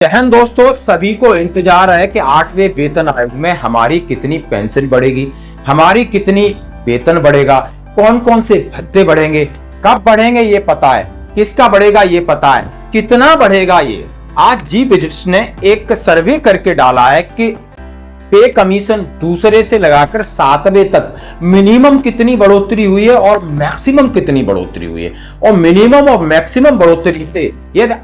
जहन दोस्तों, सभी को इंतजार है कि 8वें वेतन आयोग में हमारी कितनी पेंशन बढ़ेगी, हमारी कितनी वेतन बढ़ेगा, कौन कौन से भत्ते बढ़ेंगे, कब बढ़ेंगे ये पता है, किसका बढ़ेगा ये पता है, कितना बढ़ेगा ये। आज जी बिजिट्स ने एक सर्वे करके डाला है कि पे कमीशन दूसरे से लगाकर 7वें तक मिनिमम कितनी बढ़ोतरी हुई है और मैक्सिमम कितनी बढ़ोतरी हुई है। और मिनिमम और मैक्सिमम बढ़ोतरी से यदि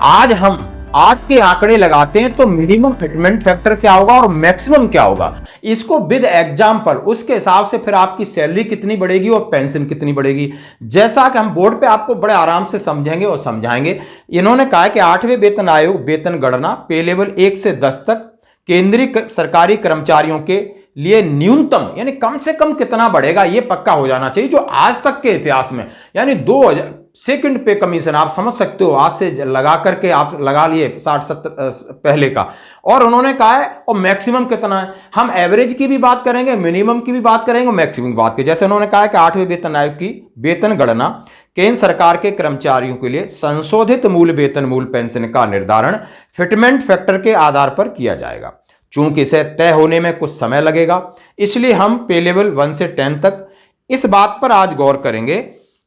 आज के आंकड़े लगाते हैं तो मिनिमम फिटमेंट फैक्टर क्या होगा और मैक्सिमम क्या होगा, इसको विद एग्जाम्पल उसके हिसाब से फिर आपकी सैलरी कितनी बढ़ेगी और पेंशन कितनी बढ़ेगी, जैसा कि हम बोर्ड पे आपको बड़े आराम से समझेंगे और समझाएंगे। इन्होंने कहा है कि 8वें वेतन आयोग वेतन गणना पे लेवल 1 से 10 तक केंद्रीय सरकारी कर्मचारियों के लिए न्यूनतम यानी कम से कम कितना बढ़ेगा ये पक्का हो जाना चाहिए, जो आज तक के इतिहास में यानी 2000 सेकंड पे कमीशन आप समझ सकते हो, आज से लगा करके आप लगा लिए 60-70 पहले का। और उन्होंने कहा है और मैक्सिमम कितना है, हम एवरेज की भी बात करेंगे, मिनिमम की भी बात करेंगे, मैक्सिमम की बात करेंगे। जैसे उन्होंने कहा है कि 8वें वेतन आयोग की वेतन गणना केंद्र सरकार के कर्मचारियों के लिए संशोधित मूल वेतन मूल पेंशन का निर्धारण फिटमेंट फैक्टर के आधार पर किया जाएगा। चूंकि इसे तय होने में कुछ समय लगेगा, इसलिए हम पे लेवल 1 से 10 तक इस बात पर आज गौर करेंगे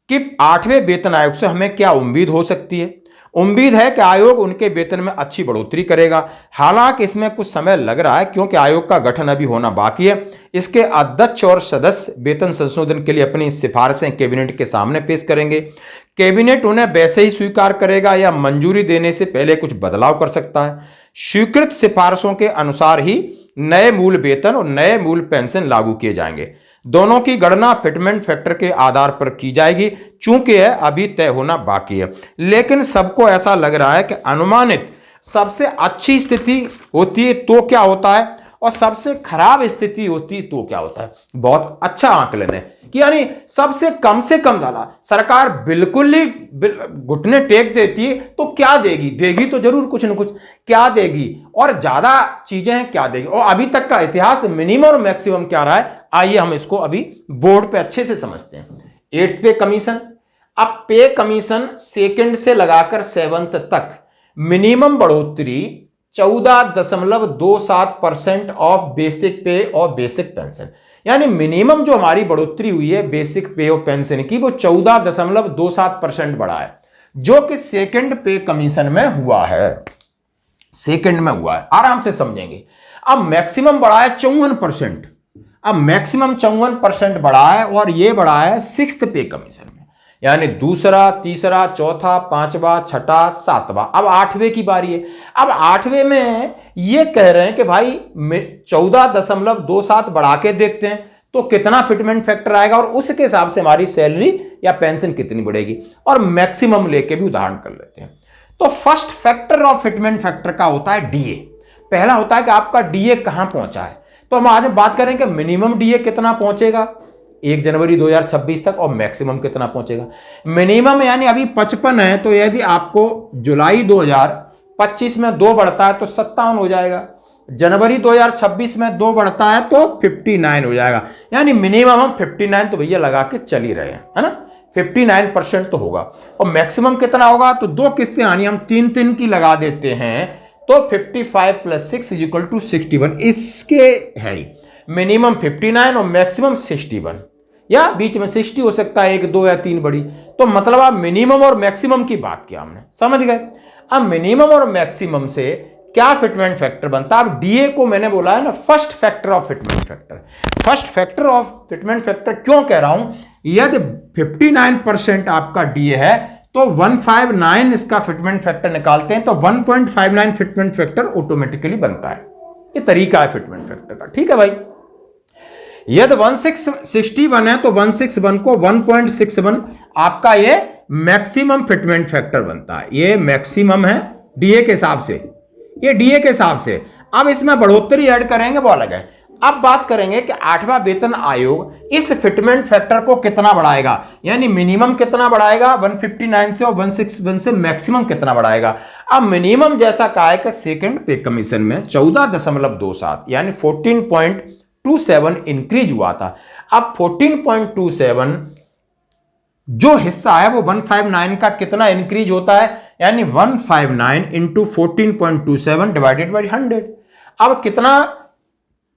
कि 8वें वेतन आयोग से हमें क्या उम्मीद हो सकती है। उम्मीद है कि आयोग उनके वेतन में अच्छी बढ़ोतरी करेगा। हालांकि इसमें कुछ समय लग रहा है क्योंकि आयोग का गठन अभी होना बाकी है। इसके अध्यक्ष और सदस्य वेतन संशोधन के लिए अपनी सिफारिशें कैबिनेट के सामने पेश करेंगे। कैबिनेट उन्हें वैसे ही स्वीकार करेगा या मंजूरी देने से पहले कुछ बदलाव कर सकता है। स्वीकृत सिफारिशों के अनुसार ही नए मूल वेतन और नए मूल पेंशन लागू किए जाएंगे। दोनों की गणना फिटमेंट फैक्टर के आधार पर की जाएगी, चूंकि यह अभी तय होना बाकी है। लेकिन सबको ऐसा लग रहा है कि अनुमानित सबसे अच्छी स्थिति होती है तो क्या होता है और सबसे खराब स्थिति होती है तो क्या होता है। बहुत अच्छा आकलन है कि यानी सबसे कम से कम डाला सरकार बिल्कुल ही घुटने टेक देती है तो क्या देगी, देगी तो जरूर कुछ न कुछ क्या देगी, और ज्यादा चीजें हैं क्या देगी। और अभी तक का इतिहास मिनिमम और मैक्सिमम क्या रहा है, आइए हम इसको अभी बोर्ड पे अच्छे से समझते हैं। 8th पे कमीशन, अब पे कमीशन सेकंड से लगाकर 7th तक मिनिमम बढ़ोतरी 14.27% ऑफ बेसिक पे और बेसिक पेंशन, यानी मिनिमम जो हमारी बढ़ोतरी हुई है बेसिक पे और पेंशन की वो 14.27% बढ़ा है, जो कि सेकंड पे कमीशन में हुआ है। सेकंड में हुआ है, आराम से समझेंगे। अब मैक्सिमम बढ़ा है 54%, अब मैक्सिमम 54% बढ़ा है और ये बढ़ा है 6th पे कमीशन में, यानी दूसरा, तीसरा, चौथा, पांचवा, छठा, सातवां। अब 8वें की बारी है। अब 8वें में ये कह रहे हैं कि भाई 14.27 बढ़ा के देखते हैं तो कितना फिटमेंट फैक्टर आएगा और उसके हिसाब से हमारी सैलरी या पेंशन कितनी बढ़ेगी, और मैक्सिमम लेके भी उदाहरण कर लेते हैं। तो first factor of fitment factor का होता है डीए। पहला होता है कि आपका डीए कहां पहुंचा है। तो हम आज बात करें कि मिनिमम डीए कितना पहुंचेगा 1 जनवरी 2026 तक और मैक्सिमम कितना पहुंचेगा। मिनिमम यानी अभी 55 है, तो यदि आपको जुलाई 2025 में 2 बढ़ता है तो 57 हो जाएगा, जनवरी 2026 में 2 बढ़ता है तो 59 हो जाएगा, यानी मिनिमम हम 59 तो भैया लगा के चल ही रहे हैं, है ना। 59% तो होगा। और मैक्सिमम कितना होगा, तो 2 किस्तें आनी, हम 3 की लगा देते हैं तो 55 + 6 = 61। इसके है मिनिमम 59 और मैक्सिमम 61, या बीच में 60 हो सकता है, 1, 2 या 3 बड़ी। तो मतलब आप मिनिमम और मैक्सिमम की बात किया हमने, समझ गए। अब मिनिमम और मैक्सिमम से क्या फिटमेंट फैक्टर बनता है। अब डीए को मैंने बोला है ना first factor of fitment factor. First factor of fitment factor क्यों कह रहा हूं, यदि 59% आपका डीए है तो 159 इसका फिटमेंट फैक्टर निकालते हैं तो 1.59 फिटमेंट फैक्टर ऑटोमेटिकली बनता है। ये तरीका है फिटमेंट फैक्टर का, ठीक है भाई। यदि 1661 है तो 161 को 1.61 आपका ये मैक्सिमम फिटमेंट फैक्टर बनता है। ये मैक्सिमम है डीए के हिसाब से, ये डीए के हिसाब से। अब इसमें बढ़ोतरी ऐड करेंगे वो अलग है। अब बात करेंगे कि 8वां वेतन आयोग इस फिटमेंट फैक्टर को कितना बढ़ाएगा, यानी मिनिमम कितना बढ़ाएगा 159 से और 161 से मैक्सिमम कितना बढ़ाएगा। अब मिनिमम जैसा कहा है कि सेकंड पे कमीशन में 14.27 यानी 14.27 इंक्रीज हुआ था। अब 14.27 जो हिस्सा है वो 159 का कितना इंक्रीज होता है, यानी 159 इंटू 14.27 डिवाइडेड बाई 100। अब कितना,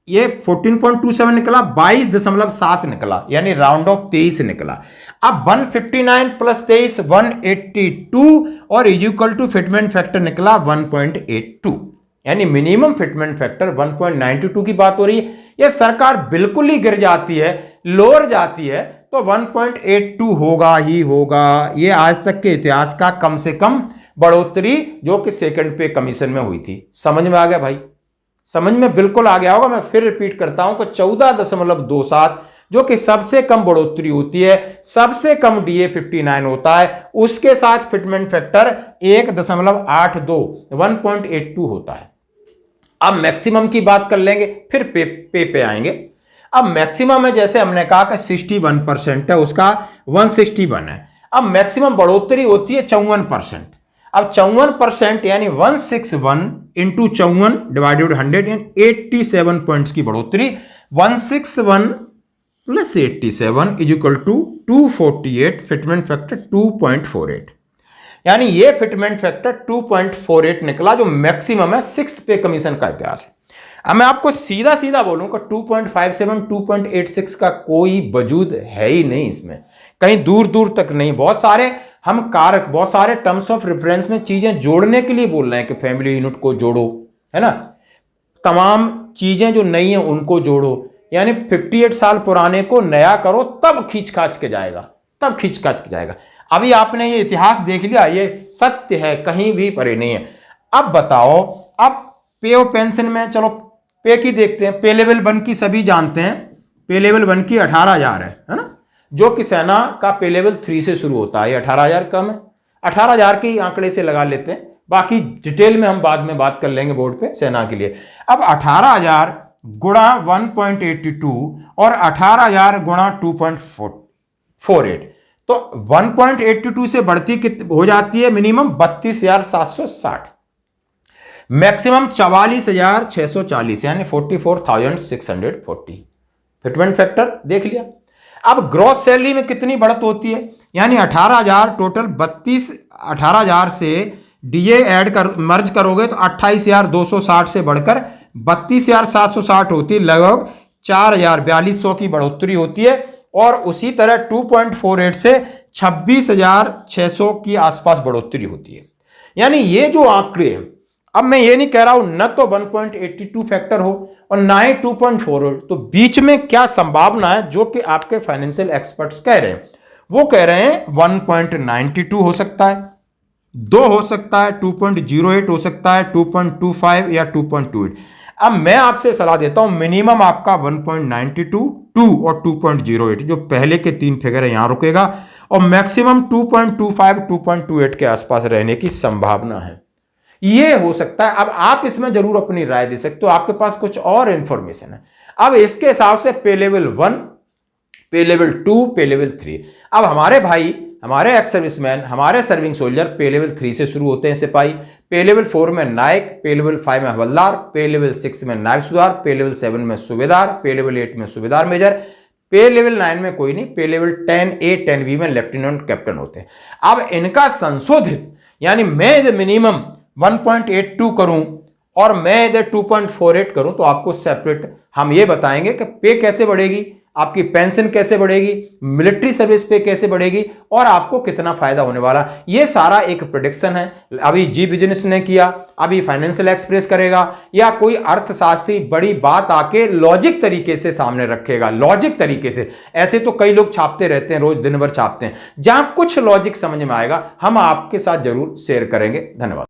ये 14.27 निकला, 22.7 निकला, यानी राउंड ऑफ 23 निकला। अब 159 प्लस 23 182 और इक्वल टू फिटमेंट फैक्टर निकला 1.82, यानी मिनिमम फिटमेंट फैक्टर 1.92 की बात हो रही है। ये सरकार बिल्कुल ही गिर जाती है, लोअर जाती है तो 1.82 होगा ही होगा। ये आज तक के इतिहास का कम से कम बढ़ोतरी जो कि सेकंड पे कमीशन में हुई थी। समझ में आ गया भाई? समझ में बिल्कुल आ गया होगा। मैं फिर रिपीट करता हूं कि 14.27 जो कि सबसे कम बढ़ोतरी होती है, सबसे कम DA 59 होता है, उसके साथ फिटमेंट फैक्टर 1.82 1.82 होता है। अब मैक्सिमम की बात कर लेंगे, फिर पे आएंगे। अब मैक्सिमम है, जैसे हमने कहा कि 61% है, उसका 161 है। अब मैक्सिमम बढ़ोतरी होती है 54%। अब 54% यानी 161 इंटू 54 डिवाइडेड 100 यानी 87 पॉइंट्स की बढ़ोतरी। 161 plus 87 is equal to 248, fitment factor 2.48, यानी ये फिटमेंट फैक्टर 2.48 निकला, जो मैक्सिमम है सिक्स्थ पे कमीशन का इतिहास है। अब मैं आपको सीधा सीधा बोलूं कि 2.57 2.86 का कोई वजूद है ही नहीं इसमें, कहीं दूर दूर तक नहीं। बहुत सारे हम कारक, बहुत सारे टर्म्स ऑफ रेफरेंस में चीजें जोड़ने के लिए बोल रहे हैं कि फैमिली यूनिट को जोड़ो, है ना, तमाम चीजें जो नई हैं उनको जोड़ो, यानी 58 साल पुराने को नया करो, तब खींच खाच के जाएगा, तब खींच खाच के जाएगा। अभी आपने ये इतिहास देख लिया, ये सत्य है, कहीं भी परे नहीं है। अब बताओ, अब पे और पेंशन में, चलो पे की देखते हैं। पे लेवल 1 की सभी जानते हैं, पे लेवल 1 की 18,000 है ना, जो कि सेना का पे लेवल 3 से शुरू होता है। 18,000 कम है, 18,000 के आंकड़े से लगा लेते हैं, बाकी डिटेल में हम बाद में बात कर लेंगे बोर्ड पे सेना के लिए। अब 18,000 गुणा 1.82 और 18,000 गुणा 2.48, तो 1.82 से बढ़ती हो जाती है मिनिमम 32,760, मैक्सिमम 44,640 यानी 44,640। फिटमेंट फैक्टर देख लिया। अब ग्रॉस सैलरी में कितनी बढ़त होती है, यानी 18,000 टोटल 18,000 से डीए ऐड कर मर्ज करोगे तो 28,260 से बढ़कर 32,760 होती है, लगभग 4,4200 की बढ़ोतरी होती है। और उसी तरह 2.48 से 26,600 की आसपास बढ़ोतरी होती है। यानी ये जो आंकड़े हैं, अब मैं ये नहीं कह रहा हूं न तो 1.82 फैक्टर हो और ना ही 2.4, तो बीच में क्या संभावना है, जो कि आपके फाइनेंशियल एक्सपर्ट्स कह रहे हैं, वो कह रहे हैं 1.92 हो सकता है, 2 हो सकता है, 2.08 हो सकता है, 2.25 या 2.28। अब मैं आपसे सलाह देता हूं, मिनिमम आपका 1.92, 2 और 2.08 जो पहले के 3 फिगर है यहां रुकेगा, और मैक्सिमम 2.25 2.28 के आसपास रहने की संभावना है। ये हो सकता है। अब आप इसमें जरूर अपनी राय दे सकते हो, आपके पास कुछ और इंफॉर्मेशन है। अब इसके हिसाब से पे लेवल 1, पे लेवल 2, पे लेवल 3। अब हमारे भाई, हमारे एक्स सर्विसमैन, हमारे सर्विंग सोल्जर पे लेवल 3 से शुरू होते हैं सिपाही, पे लेवल 4 में नायक, पे लेवल 5 में हवलदार, पे लेवल 6 में नायब सूबेदार, पे लेवल 7 में सूबेदार, पे लेवल 8 में सूबेदार मेजर, पे लेवल 9 में कोई नहीं, पे लेवल 10A 10B में लेफ्टिनेंट कैप्टन होते हैं। अब इनका संशोधित, यानी मैं यदि मिनिमम 1.82 करूं और मैं इधर 2.48 करूं, तो आपको सेपरेट हम ये बताएंगे कि पे कैसे बढ़ेगी, आपकी पेंशन कैसे बढ़ेगी, मिलिट्री सर्विस पे कैसे बढ़ेगी और आपको कितना फायदा होने वाला। ये सारा एक प्रेडिक्शन है। अभी जी बिजनेस ने किया, अभी फाइनेंशियल एक्सप्रेस करेगा, या कोई अर्थशास्त्री बड़ी बात आके लॉजिक तरीके से सामने रखेगा, लॉजिक तरीके से। ऐसे तो कई लोग छापते रहते हैं, रोज दिन भर छापते हैं। जहां कुछ लॉजिक समझ में आएगा हम आपके साथ जरूर शेयर करेंगे। धन्यवाद।